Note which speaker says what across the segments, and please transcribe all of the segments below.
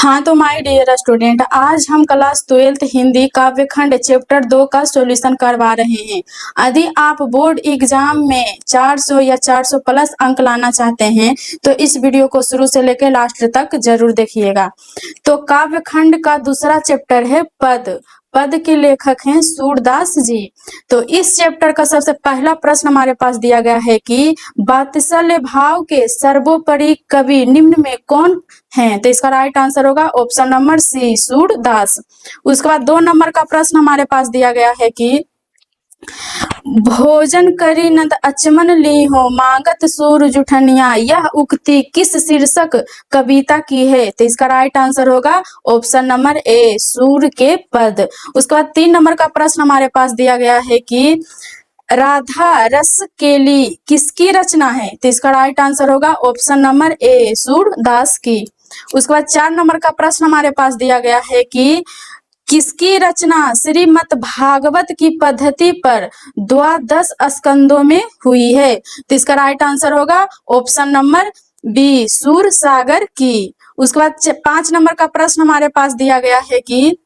Speaker 1: हाँ तो my dear student, आज हम क्लास 12th हिंदी काव्य खंड चैप्टर 2 का सॉल्यूशन करवा रहे हैं। यदि आप बोर्ड एग्जाम में 400 या 400 प्लस अंक लाना चाहते हैं तो इस वीडियो को शुरू से लेकर लास्ट तक जरूर देखिएगा। तो काव्य खंड का दूसरा चैप्टर है पद। पद के लेखक हैं सूरदास जी। तो इस चैप्टर का सबसे पहला प्रश्न हमारे पास दिया गया है कि वात्सल्य भाव के सर्वोपरि कवि निम्न में कौन है। तो इसका राइट आंसर होगा ऑप्शन नंबर सी, सूरदास। उसके बाद 2 नंबर का प्रश्न हमारे पास दिया गया है कि भोजन करी नंद अचमन ली हो मांगत सूर जुठनिया, यह उक्ति किस शीर्षक कविता की है। तो इसका राइट आंसर होगा ऑप्शन नंबर ए, सूर के पद। उसके बाद 3 नंबर का प्रश्न हमारे पास दिया गया है कि राधा रस केली किसकी रचना है। तो इसका राइट आंसर होगा ऑप्शन नंबर ए, सूरदास की। उसके बाद 4 नंबर का प्रश्न हमारे पास दिया गया है कि किसकी रचना श्रीमद् भागवत की पद्धति पर द्वादश स्कंदों में हुई है। तो इसका राइट आंसर होगा ऑप्शन नंबर बी, सूरसागर की। उसके बाद 5 नंबर का प्रश्न हमारे पास दिया गया है कि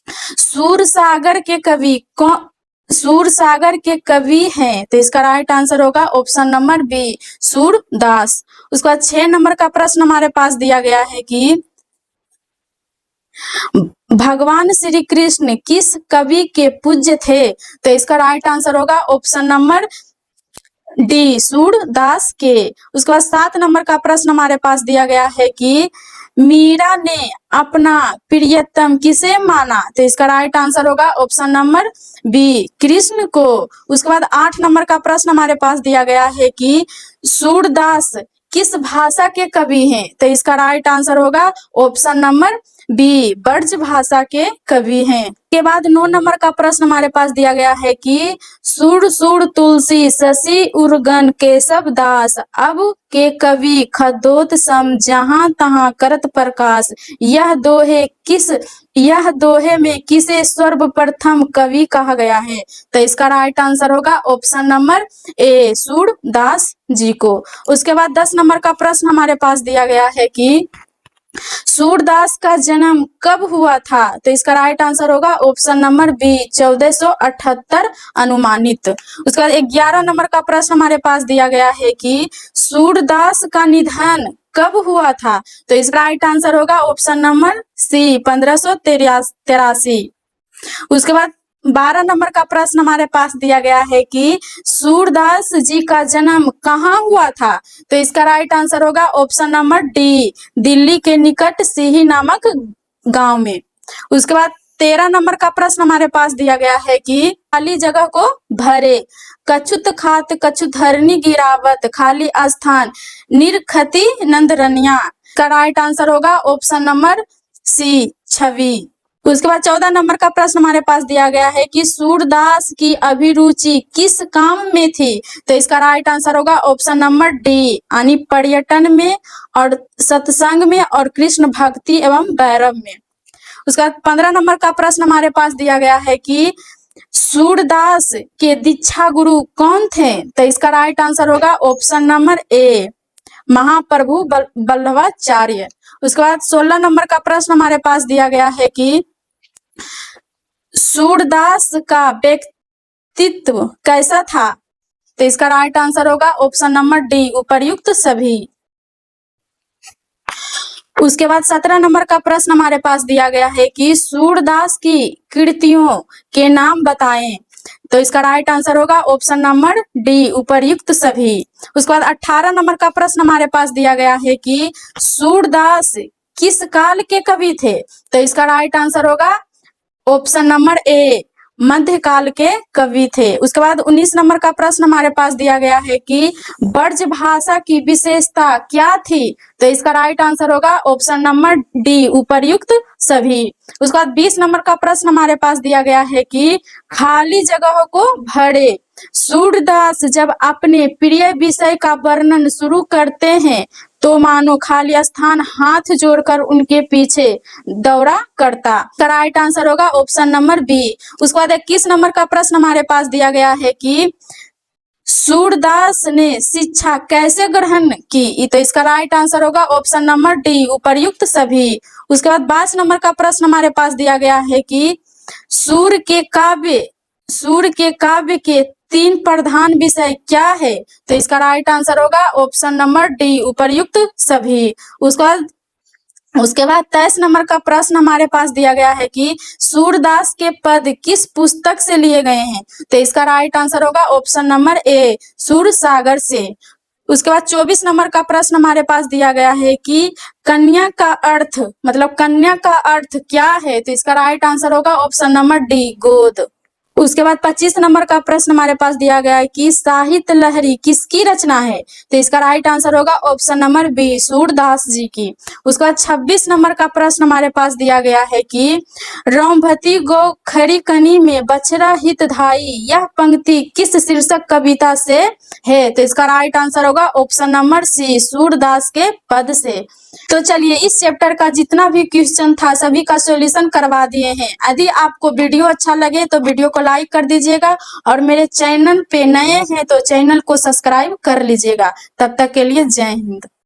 Speaker 1: सूरसागर के कवि कौन, सूरसागर के कवि हैं। तो इसका राइट आंसर होगा ऑप्शन नंबर बी, सूरदास। उसके बाद 6 नंबर का प्रश्न हमारे पास दिया गया है कि भगवान श्री कृष्ण किस कवि के पूज्य थे। तो इसका राइट आंसर होगा ऑप्शन नंबर डी, सूरदास के। उसके बाद 7 नंबर का प्रश्न हमारे पास दिया गया है कि मीरा ने अपना प्रियतम किसे माना। तो इसका राइट आंसर होगा ऑप्शन नंबर बी, कृष्ण को। उसके बाद 8 नंबर का प्रश्न हमारे पास दिया गया है कि सूरदास किस भाषा के कवि हैं। तो इसका राइट आंसर होगा ऑप्शन नंबर बी, ब्रज भाषा के कवि हैं। के बाद 9 नंबर का प्रश्न हमारे पास दिया गया है कि सुर सुर तुलसी शशि उर्गन केशव दास अब के कवि खदोत सम जहां तहां करत प्रकाश, यह दोहे में किसे सर्वप्रथम कवि कहा गया है। तो इसका राइट आंसर होगा ऑप्शन नंबर ए, सूरदास जी को। उसके बाद 10 नंबर का प्रश्न हमारे पास दिया गया है कि सूरदास का जन्म कब हुआ था। तो इसका राइट आंसर होगा ऑप्शन नंबर बी, 1478 अनुमानित। उसके बाद 11 नंबर का प्रश्न हमारे पास दिया गया है कि सूरदास का निधन कब हुआ था। तो इसका राइट आंसर होगा ऑप्शन नंबर सी, 1583। उसके बाद 12 नंबर का प्रश्न हमारे पास दिया गया है कि सूरदास जी का जन्म कहाँ हुआ था। तो इसका राइट आंसर होगा ऑप्शन नंबर डी, दिल्ली के निकट सिही नामक गांव में। उसके बाद 13 नंबर का प्रश्न हमारे पास दिया गया है कि खाली जगह को भरे, कछुत खात कछु धरनी गिरावत खाली स्थान निरखती नंदरनिया का राइट आंसर होगा ऑप्शन नंबर सी, छवि। उसके बाद 14 नंबर का प्रश्न हमारे पास दिया गया है कि सूरदास की अभिरुचि किस काम में थी। तो इसका राइट आंसर होगा ऑप्शन नंबर डी, यानी पर्यटन में और सत्संग में और कृष्ण भक्ति एवं वैरव में। उसके बाद 15 नंबर का प्रश्न हमारे पास दिया गया है कि सूरदास के दीक्षा गुरु कौन थे। तो इसका राइट आंसर होगा ऑप्शन नंबर ए, महाप्रभु वल्लभाचार्य। उसके बाद 16 नंबर का प्रश्न हमारे पास दिया गया है कि सूरदास का व्यक्तित्व कैसा था। तो इसका राइट आंसर होगा ऑप्शन नंबर डी, उपर्युक्त सभी। उसके बाद 17 नंबर का प्रश्न हमारे पास दिया गया है कि सूरदास की कृतियों के नाम बताएं। तो इसका राइट आंसर होगा ऑप्शन नंबर डी, उपर्युक्त सभी। उसके बाद 18 नंबर का प्रश्न हमारे पास दिया गया है कि सूरदास किस काल के कवि थे। तो इसका राइट आंसर होगा ऑप्शन नंबर ए, मध्यकाल के कवि थे। उसके बाद 19 नंबर का प्रश्न हमारे पास दिया गया है कि ब्रज भाषा की विशेषता क्या थी। तो इसका राइट आंसर होगा ऑप्शन नंबर डी, उपर्युक्त सभी। उसके बाद 20 नंबर का प्रश्न हमारे पास दिया गया है कि खाली जगहों को भरे, सूरदास जब अपने प्रिय विषय का वर्णन शुरू करते हैं तो मानो खाली स्थान हाथ जोड़कर उनके पीछे दौड़ा करता। राइट आंसर होगा ऑप्शन नंबर बी। उसके बाद 21 नंबर का प्रश्न हमारे पास दिया गया है कि सूरदास ने शिक्षा कैसे ग्रहण की? तो इसका राइट आंसर होगा ऑप्शन नंबर डी, उपर्युक्त सभी। उसके बाद 22 नंबर का प्रश्न हमारे पास दिया गया है कि सूर्य के काव्य के 3 प्रधान विषय क्या है? तो इसका राइट आंसर होगा ऑप्शन नंबर डी, उपर्युक्त सभी। उसके बाद 23 नंबर का प्रश्न हमारे पास दिया गया है कि सूरदास के पद किस पुस्तक से लिए गए हैं? तो इसका राइट आंसर होगा ऑप्शन नंबर ए, सूरसागर से। उसके बाद 24 नंबर का प्रश्न हमारे पास दिया गया है कि कन्या का अर्थ क्या है? तो इसका राइट आंसर होगा ऑप्शन नंबर डी, गोद। उसके बाद 25 नंबर का प्रश्न हमारे पास दिया गया है कि साहित्य लहरी किसकी रचना है? तो इसका राइट आंसर होगा ऑप्शन नंबर बी, सूरदास जी की। उसके बाद 26 नंबर का प्रश्न हमारे पास दिया गया है कि रौभती गो खरी कनी में बछड़ा हितधाई, यह पंक्ति किस शीर्षक कविता से है? तो इसका राइट आंसर होगा ऑप्शन नंबर सी, सूरदास के पद से। तो चलिए इस चैप्टर का जितना भी क्वेश्चन था सभी का सॉल्यूशन करवा दिए हैं। यदि आपको वीडियो अच्छा लगे तो वीडियो को लाइक कर दीजिएगा और मेरे चैनल पे नए हैं तो चैनल को सब्सक्राइब कर लीजिएगा। तब तक के लिए जय हिंद।